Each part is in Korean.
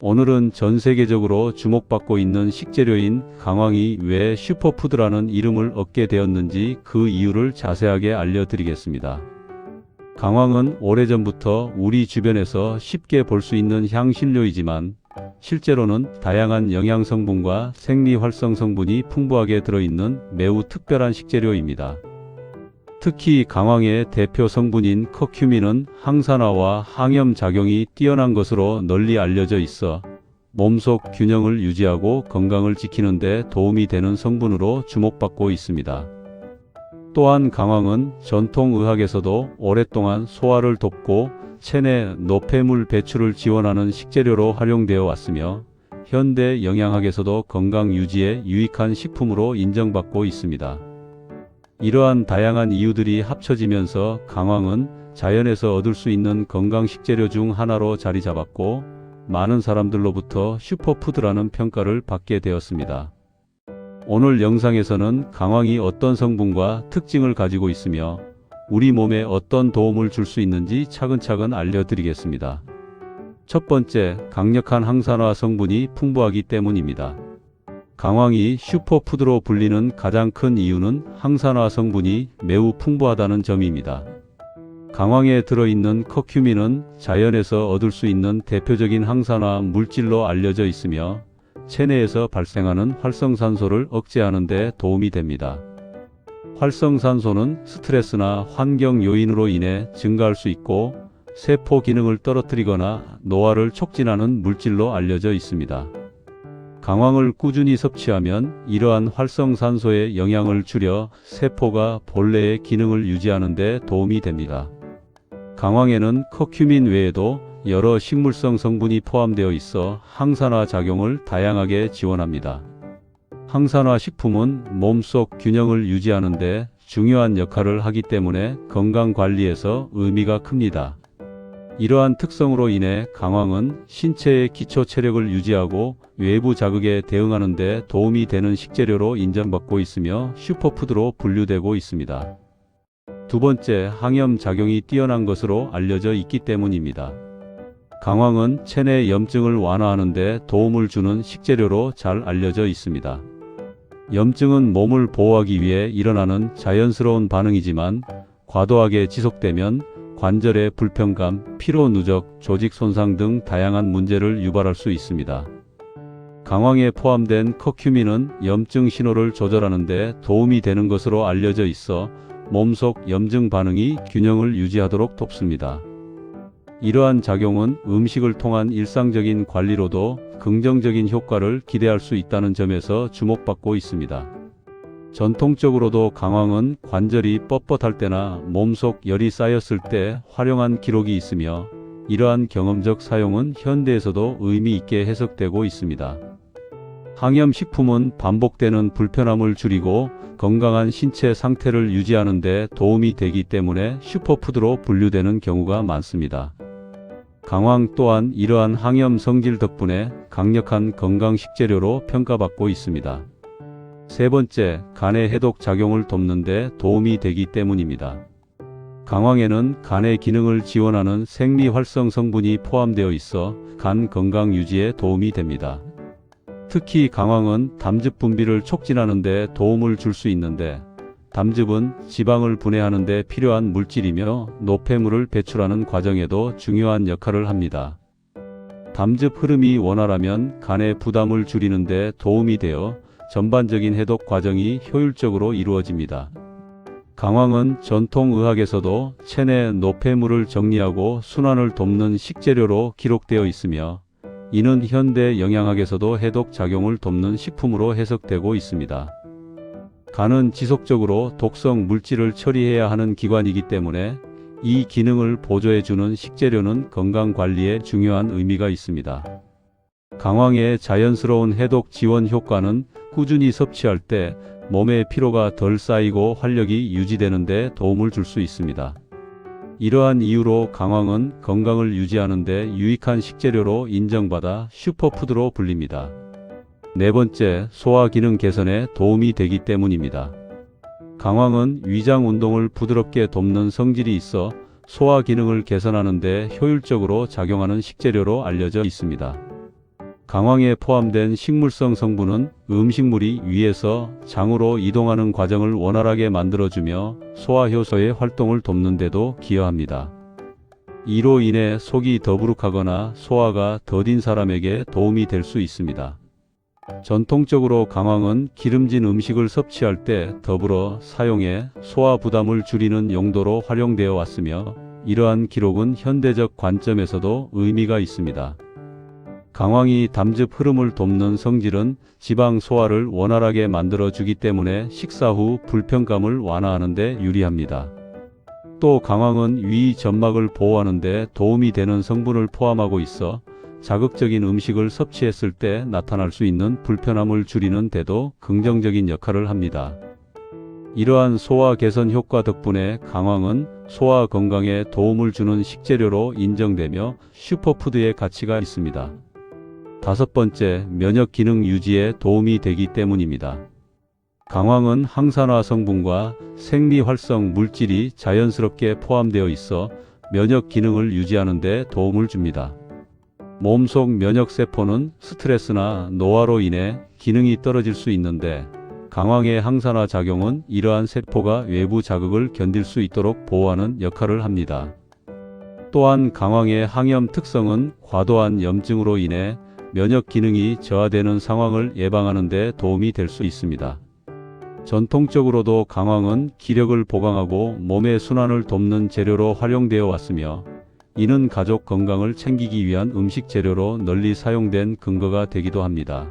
오늘은 전 세계적으로 주목받고 있는 식재료인 강황이 왜 슈퍼푸드라는 이름을 얻게 되었는지 그 이유를 자세하게 알려드리겠습니다. 강황은 오래전부터 우리 주변에서 쉽게 볼 수 있는 향신료이지만 실제로는 다양한 영양 성분과 생리 활성 성분이 풍부하게 들어있는 매우 특별한 식재료입니다. 특히 강황의 대표 성분인 커큐민은 항산화와 항염 작용이 뛰어난 것으로 널리 알려져 있어 몸속 균형을 유지하고 건강을 지키는 데 도움이 되는 성분으로 주목받고 있습니다. 또한 강황은 전통의학에서도 오랫동안 소화를 돕고 체내 노폐물 배출을 지원하는 식재료로 활용되어 왔으며 현대 영양학에서도 건강 유지에 유익한 식품으로 인정받고 있습니다. 이러한 다양한 이유들이 합쳐지면서 강황은 자연에서 얻을 수 있는 건강 식재료 중 하나로 자리 잡았고 많은 사람들로부터 슈퍼푸드라는 평가를 받게 되었습니다. 오늘 영상에서는 강황이 어떤 성분과 특징을 가지고 있으며 우리 몸에 어떤 도움을 줄 수 있는지 차근차근 알려드리겠습니다. 첫 번째, 강력한 항산화 성분이 풍부하기 때문입니다. 강황이 슈퍼푸드로 불리는 가장 큰 이유는 항산화 성분이 매우 풍부하다는 점입니다. 강황에 들어있는 커큐민은 자연에서 얻을 수 있는 대표적인 항산화 물질로 알려져 있으며 체내에서 발생하는 활성산소를 억제하는 데 도움이 됩니다. 활성산소는 스트레스나 환경 요인으로 인해 증가할 수 있고 세포 기능을 떨어뜨리거나 노화를 촉진하는 물질로 알려져 있습니다. 강황을 꾸준히 섭취하면 이러한 활성산소의 영향을 줄여 세포가 본래의 기능을 유지하는 데 도움이 됩니다. 강황에는 커큐민 외에도 여러 식물성 성분이 포함되어 있어 항산화 작용을 다양하게 지원합니다. 항산화 식품은 몸속 균형을 유지하는 데 중요한 역할을 하기 때문에 건강 관리에서 의미가 큽니다. 이러한 특성으로 인해 강황은 신체의 기초 체력을 유지하고 외부 자극에 대응하는 데 도움이 되는 식재료로 인정받고 있으며 슈퍼푸드로 분류되고 있습니다. 두 번째, 항염 작용이 뛰어난 것으로 알려져 있기 때문입니다. 강황은 체내 염증을 완화하는 데 도움을 주는 식재료로 잘 알려져 있습니다. 염증은 몸을 보호하기 위해 일어나는 자연스러운 반응이지만 과도하게 지속되면 관절의 불편감, 피로 누적, 조직 손상 등 다양한 문제를 유발할 수 있습니다. 강황에 포함된 커큐민은 염증 신호를 조절하는 데 도움이 되는 것으로 알려져 있어 몸속 염증 반응이 균형을 유지하도록 돕습니다. 이러한 작용은 음식을 통한 일상적인 관리로도 긍정적인 효과를 기대할 수 있다는 점에서 주목받고 있습니다. 전통적으로도 강황은 관절이 뻣뻣할 때나 몸속 열이 쌓였을 때 활용한 기록이 있으며 이러한 경험적 사용은 현대에서도 의미 있게 해석되고 있습니다. 항염식품은 반복되는 불편함을 줄이고 건강한 신체 상태를 유지하는 데 도움이 되기 때문에 슈퍼푸드로 분류되는 경우가 많습니다. 강황 또한 이러한 항염 성질 덕분에 강력한 건강 식재료로 평가받고 있습니다. 세 번째, 간의 해독 작용을 돕는 데 도움이 되기 때문입니다. 강황에는 간의 기능을 지원하는 생리 활성 성분이 포함되어 있어 간 건강 유지에 도움이 됩니다. 특히 강황은 담즙 분비를 촉진하는 데 도움을 줄 수 있는데 담즙은 지방을 분해하는 데 필요한 물질이며 노폐물을 배출하는 과정에도 중요한 역할을 합니다. 담즙 흐름이 원활하면 간의 부담을 줄이는 데 도움이 되어 전반적인 해독 과정이 효율적으로 이루어집니다. 강황은 전통의학에서도 체내 노폐물을 정리하고 순환을 돕는 식재료로 기록되어 있으며 이는 현대 영양학에서도 해독 작용을 돕는 식품으로 해석되고 있습니다. 간은 지속적으로 독성 물질을 처리해야 하는 기관이기 때문에 이 기능을 보조해주는 식재료는 건강관리에 중요한 의미가 있습니다. 강황의 자연스러운 해독 지원 효과는 꾸준히 섭취할 때 몸의 피로가 덜 쌓이고 활력이 유지되는 데 도움을 줄 수 있습니다. 이러한 이유로 강황은 건강을 유지하는 데 유익한 식재료로 인정받아 슈퍼푸드로 불립니다. 네 번째, 소화 기능 개선에 도움이 되기 때문입니다. 강황은 위장 운동을 부드럽게 돕는 성질이 있어 소화 기능을 개선하는 데 효율적으로 작용하는 식재료로 알려져 있습니다. 강황에 포함된 식물성 성분은 음식물이 위에서 장으로 이동하는 과정을 원활하게 만들어주며 소화효소의 활동을 돕는 데도 기여합니다. 이로 인해 속이 더부룩하거나 소화가 더딘 사람에게 도움이 될 수 있습니다. 전통적으로 강황은 기름진 음식을 섭취할 때 더불어 사용해 소화 부담을 줄이는 용도로 활용되어 왔으며, 이러한 기록은 현대적 관점에서도 의미가 있습니다. 강황이 담즙 흐름을 돕는 성질은 지방 소화를 원활하게 만들어주기 때문에 식사 후 불편감을 완화하는 데 유리합니다. 또 강황은 위 점막을 보호하는 데 도움이 되는 성분을 포함하고 있어 자극적인 음식을 섭취했을 때 나타날 수 있는 불편함을 줄이는 데도 긍정적인 역할을 합니다. 이러한 소화 개선 효과 덕분에 강황은 소화 건강에 도움을 주는 식재료로 인정되며 슈퍼푸드의 가치가 있습니다. 다섯 번째, 면역 기능 유지에 도움이 되기 때문입니다. 강황은 항산화 성분과 생리활성 물질이 자연스럽게 포함되어 있어 면역 기능을 유지하는 데 도움을 줍니다. 몸속 면역세포는 스트레스나 노화로 인해 기능이 떨어질 수 있는데, 강황의 항산화 작용은 이러한 세포가 외부 자극을 견딜 수 있도록 보호하는 역할을 합니다. 또한 강황의 항염 특성은 과도한 염증으로 인해 면역 기능이 저하되는 상황을 예방하는 데 도움이 될 수 있습니다. 전통적으로도 강황은 기력을 보강하고 몸의 순환을 돕는 재료로 활용되어 왔으며, 이는 가족 건강을 챙기기 위한 음식 재료로 널리 사용된 근거가 되기도 합니다.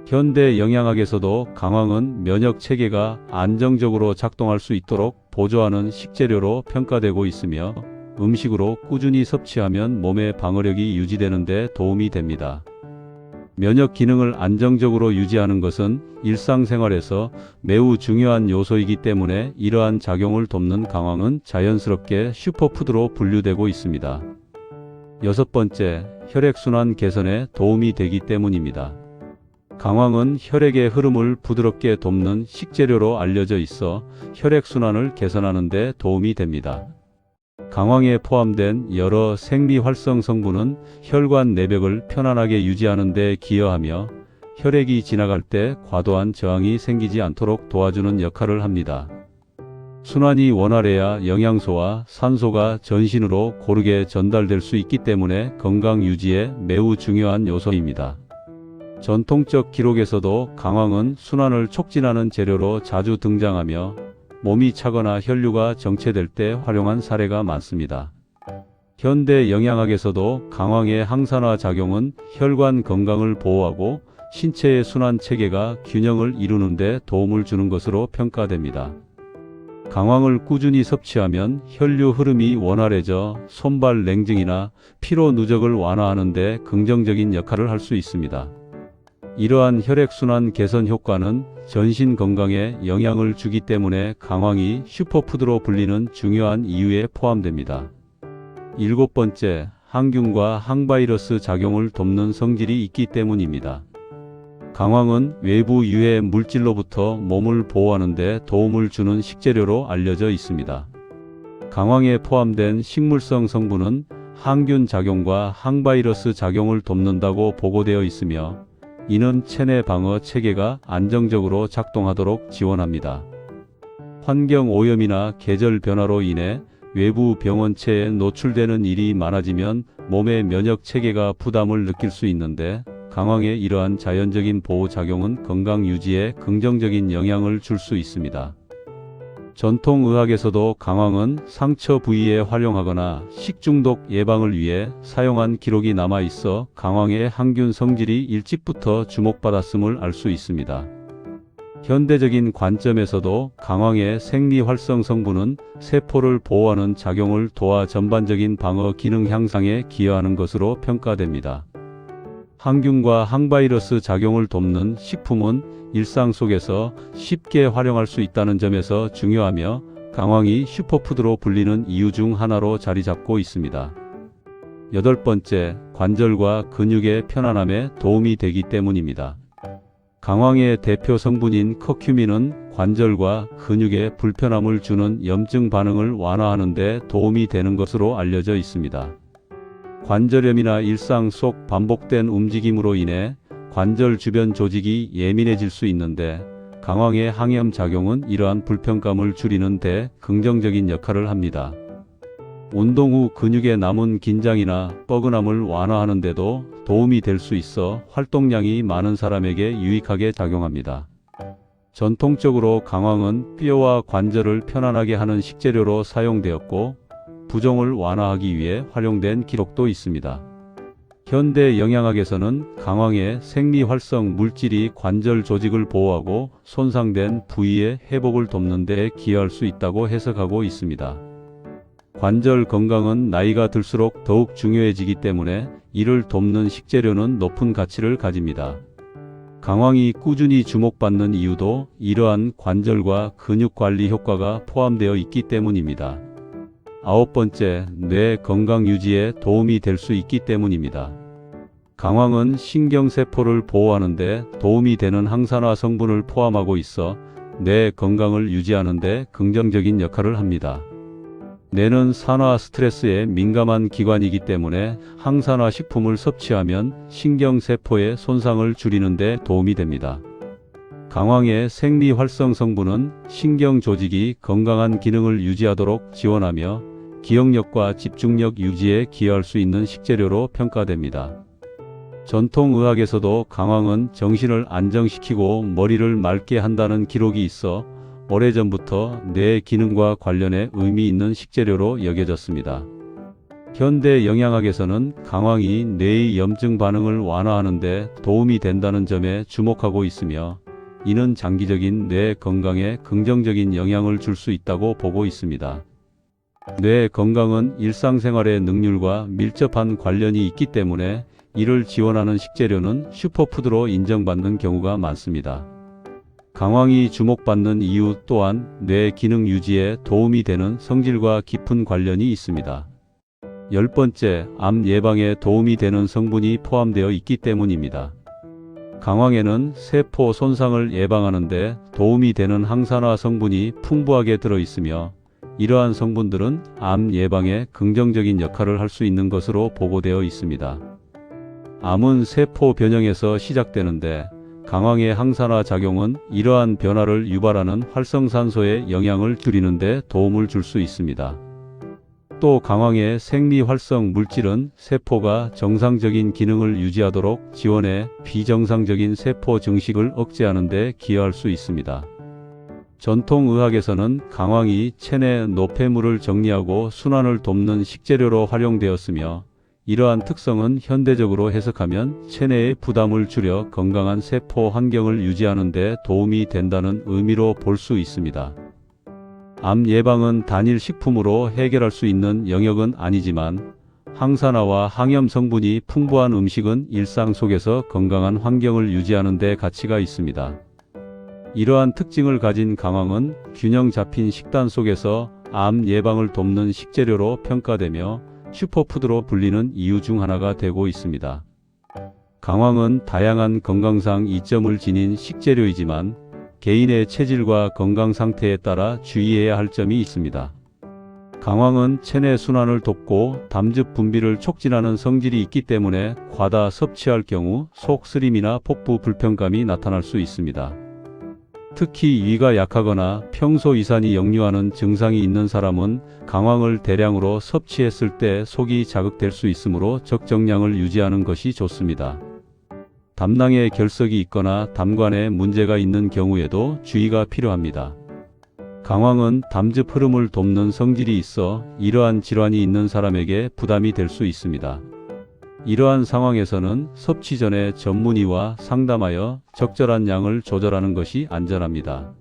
현대 영양학에서도 강황은 면역 체계가 안정적으로 작동할 수 있도록 보조하는 식재료로 평가되고 있으며, 음식으로 꾸준히 섭취하면 몸의 방어력이 유지되는 데 도움이 됩니다. 면역 기능을 안정적으로 유지하는 것은 일상생활에서 매우 중요한 요소이기 때문에 이러한 작용을 돕는 강황은 자연스럽게 슈퍼푸드로 분류되고 있습니다. 여섯 번째, 혈액순환 개선에 도움이 되기 때문입니다. 강황은 혈액의 흐름을 부드럽게 돕는 식재료로 알려져 있어 혈액순환을 개선하는 데 도움이 됩니다. 강황에 포함된 여러 생리활성 성분은 혈관 내벽을 편안하게 유지하는 데 기여하며, 혈액이 지나갈 때 과도한 저항이 생기지 않도록 도와주는 역할을 합니다. 순환이 원활해야 영양소와 산소가 전신으로 고르게 전달될 수 있기 때문에 건강 유지에 매우 중요한 요소입니다. 전통적 기록에서도 강황은 순환을 촉진하는 재료로 자주 등장하며, 몸이 차거나 혈류가 정체될 때 활용한 사례가 많습니다. 현대 영양학에서도 강황의 항산화 작용은 혈관 건강을 보호하고 신체의 순환 체계가 균형을 이루는 데 도움을 주는 것으로 평가됩니다. 강황을 꾸준히 섭취하면 혈류 흐름이 원활해져 손발 냉증이나 피로 누적을 완화하는 데 긍정적인 역할을 할 수 있습니다. 이러한 혈액순환 개선 효과는 전신 건강에 영향을 주기 때문에 강황이 슈퍼푸드로 불리는 중요한 이유에 포함됩니다. 일곱 번째, 항균과 항바이러스 작용을 돕는 성질이 있기 때문입니다. 강황은 외부 유해 물질로부터 몸을 보호하는 데 도움을 주는 식재료로 알려져 있습니다. 강황에 포함된 식물성 성분은 항균 작용과 항바이러스 작용을 돕는다고 보고되어 있으며, 이는 체내 방어 체계가 안정적으로 작동하도록 지원합니다. 환경 오염이나 계절 변화로 인해 외부 병원체에 노출되는 일이 많아지면 몸의 면역 체계가 부담을 느낄 수 있는데, 강황의 이러한 자연적인 보호 작용은 건강 유지에 긍정적인 영향을 줄 수 있습니다. 전통의학에서도 강황은 상처 부위에 활용하거나 식중독 예방을 위해 사용한 기록이 남아 있어 강황의 항균 성질이 일찍부터 주목받았음을 알 수 있습니다. 현대적인 관점에서도 강황의 생리활성 성분은 세포를 보호하는 작용을 도와 전반적인 방어 기능 향상에 기여하는 것으로 평가됩니다. 항균과 항바이러스 작용을 돕는 식품은 일상 속에서 쉽게 활용할 수 있다는 점에서 중요하며, 강황이 슈퍼푸드로 불리는 이유 중 하나로 자리 잡고 있습니다. 여덟 번째, 관절과 근육의 편안함에 도움이 되기 때문입니다. 강황의 대표 성분인 커큐민은 관절과 근육에 불편함을 주는 염증 반응을 완화하는 데 도움이 되는 것으로 알려져 있습니다. 관절염이나 일상 속 반복된 움직임으로 인해 관절 주변 조직이 예민해질 수 있는데 강황의 항염 작용은 이러한 불편감을 줄이는 데 긍정적인 역할을 합니다. 운동 후 근육에 남은 긴장이나 뻐근함을 완화하는 데도 도움이 될 수 있어 활동량이 많은 사람에게 유익하게 작용합니다. 전통적으로 강황은 뼈와 관절을 편안하게 하는 식재료로 사용되었고 부종을 완화하기 위해 활용된 기록도 있습니다. 현대 영양학에서는 강황의 생리활성 물질이 관절 조직을 보호하고 손상된 부위의 회복을 돕는 데 기여할 수 있다고 해석하고 있습니다. 관절 건강은 나이가 들수록 더욱 중요해지기 때문에 이를 돕는 식재료는 높은 가치를 가집니다. 강황이 꾸준히 주목받는 이유도 이러한 관절과 근육 관리 효과가 포함되어 있기 때문입니다. 9번째, 뇌 건강 유지에 도움이 될 수 있기 때문입니다. 강황은 신경세포를 보호하는 데 도움이 되는 항산화 성분을 포함하고 있어 뇌 건강을 유지하는 데 긍정적인 역할을 합니다. 뇌는 산화 스트레스에 민감한 기관이기 때문에 항산화 식품을 섭취하면 신경세포의 손상을 줄이는 데 도움이 됩니다. 강황의 생리활성 성분은 신경 조직이 건강한 기능을 유지하도록 지원하며 기억력과 집중력 유지에 기여할 수 있는 식재료로 평가됩니다. 전통의학에서도 강황은 정신을 안정시키고 머리를 맑게 한다는 기록이 있어 오래전부터 뇌 기능과 관련해 의미 있는 식재료로 여겨졌습니다. 현대 영양학에서는 강황이 뇌의 염증 반응을 완화하는 데 도움이 된다는 점에 주목하고 있으며 이는 장기적인 뇌 건강에 긍정적인 영향을 줄 수 있다고 보고 있습니다. 뇌 건강은 일상생활의 능률과 밀접한 관련이 있기 때문에 이를 지원하는 식재료는 슈퍼푸드로 인정받는 경우가 많습니다. 강황이 주목받는 이유 또한 뇌 기능 유지에 도움이 되는 성질과 깊은 관련이 있습니다. 10번째, 암 예방에 도움이 되는 성분이 포함되어 있기 때문입니다. 강황에는 세포 손상을 예방하는 데 도움이 되는 항산화 성분이 풍부하게 들어있으며 이러한 성분들은 암 예방에 긍정적인 역할을 할 수 있는 것으로 보고되어 있습니다. 암은 세포 변형에서 시작되는데 강황의 항산화 작용은 이러한 변화를 유발하는 활성산소의 영향을 줄이는 데 도움을 줄 수 있습니다. 또 강황의 생리활성 물질은 세포가 정상적인 기능을 유지하도록 지원해 비정상적인 세포 증식을 억제하는 데 기여할 수 있습니다. 전통의학에서는 강황이 체내 노폐물을 정리하고 순환을 돕는 식재료로 활용되었으며 이러한 특성은 현대적으로 해석하면 체내의 부담을 줄여 건강한 세포 환경을 유지하는 데 도움이 된다는 의미로 볼 수 있습니다. 암 예방은 단일 식품으로 해결할 수 있는 영역은 아니지만 항산화와 항염 성분이 풍부한 음식은 일상 속에서 건강한 환경을 유지하는 데 가치가 있습니다. 이러한 특징을 가진 강황은 균형 잡힌 식단 속에서 암 예방을 돕는 식재료로 평가되며 슈퍼푸드로 불리는 이유 중 하나가 되고 있습니다. 강황은 다양한 건강상 이점을 지닌 식재료이지만 개인의 체질과 건강 상태에 따라 주의해야 할 점이 있습니다. 강황은 체내 순환을 돕고 담즙 분비를 촉진하는 성질이 있기 때문에 과다 섭취할 경우 속 쓰림이나 복부 불편감이 나타날 수 있습니다. 특히 위가 약하거나 평소 이산이 역류하는 증상이 있는 사람은 강황을 대량으로 섭취했을 때 속이 자극될 수 있으므로 적정량을 유지하는 것이 좋습니다. 담낭에 결석이 있거나 담관에 문제가 있는 경우에도 주의가 필요합니다. 강황은 담즙 흐름을 돕는 성질이 있어 이러한 질환이 있는 사람에게 부담이 될 수 있습니다. 이러한 상황에서는 섭취 전에 전문의와 상담하여 적절한 양을 조절하는 것이 안전합니다.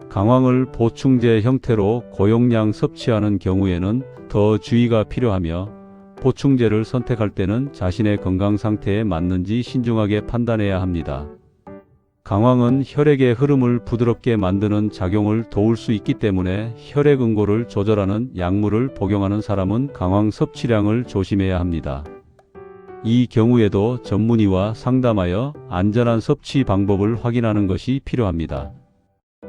강황을 보충제 형태로 고용량 섭취하는 경우에는 더 주의가 필요하며 보충제를 선택할 때는 자신의 건강 상태에 맞는지 신중하게 판단해야 합니다. 강황은 혈액의 흐름을 부드럽게 만드는 작용을 도울 수 있기 때문에 혈액 응고를 조절하는 약물을 복용하는 사람은 강황 섭취량을 조심해야 합니다. 이 경우에도 전문의와 상담하여 안전한 섭취 방법을 확인하는 것이 필요합니다.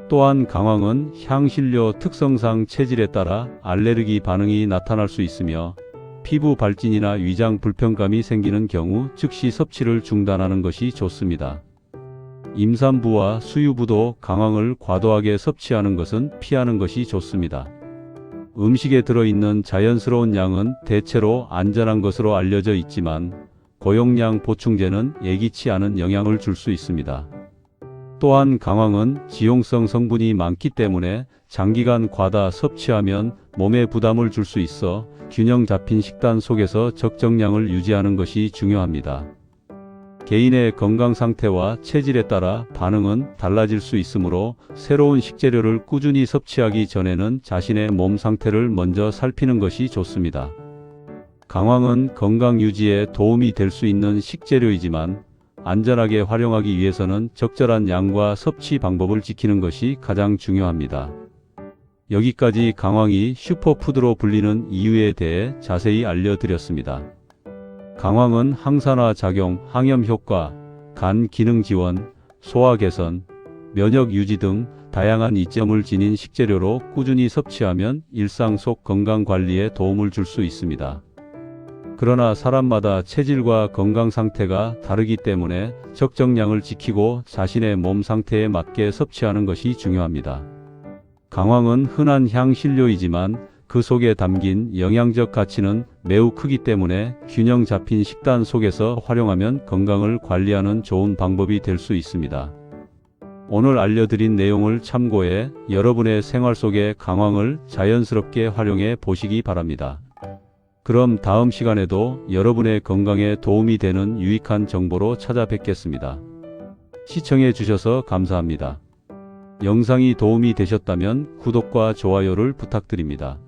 또한 강황은 향신료 특성상 체질에 따라 알레르기 반응이 나타날 수 있으며 피부 발진이나 위장 불편감이 생기는 경우 즉시 섭취를 중단하는 것이 좋습니다. 임산부와 수유부도 강황을 과도하게 섭취하는 것은 피하는 것이 좋습니다. 음식에 들어있는 자연스러운 양은 대체로 안전한 것으로 알려져 있지만 고용량 보충제는 예기치 않은 영향을 줄 수 있습니다. 또한 강황은 지용성 성분이 많기 때문에 장기간 과다 섭취하면 몸에 부담을 줄 수 있어 균형 잡힌 식단 속에서 적정량을 유지하는 것이 중요합니다. 개인의 건강 상태와 체질에 따라 반응은 달라질 수 있으므로 새로운 식재료를 꾸준히 섭취하기 전에는 자신의 몸 상태를 먼저 살피는 것이 좋습니다. 강황은 건강 유지에 도움이 될 수 있는 식재료이지만 안전하게 활용하기 위해서는 적절한 양과 섭취 방법을 지키는 것이 가장 중요합니다. 여기까지 강황이 슈퍼푸드로 불리는 이유에 대해 자세히 알려드렸습니다. 강황은 항산화 작용, 항염 효과, 간 기능 지원, 소화 개선, 면역 유지 등 다양한 이점을 지닌 식재료로 꾸준히 섭취하면 일상 속 건강 관리에 도움을 줄 수 있습니다. 그러나 사람마다 체질과 건강 상태가 다르기 때문에 적정량을 지키고 자신의 몸 상태에 맞게 섭취하는 것이 중요합니다. 강황은 흔한 향신료이지만 그 속에 담긴 영양적 가치는 매우 크기 때문에 균형 잡힌 식단 속에서 활용하면 건강을 관리하는 좋은 방법이 될 수 있습니다. 오늘 알려드린 내용을 참고해 여러분의 생활 속에 강황을 자연스럽게 활용해 보시기 바랍니다. 그럼 다음 시간에도 여러분의 건강에 도움이 되는 유익한 정보로 찾아뵙겠습니다. 시청해 주셔서 감사합니다. 영상이 도움이 되셨다면 구독과 좋아요를 부탁드립니다.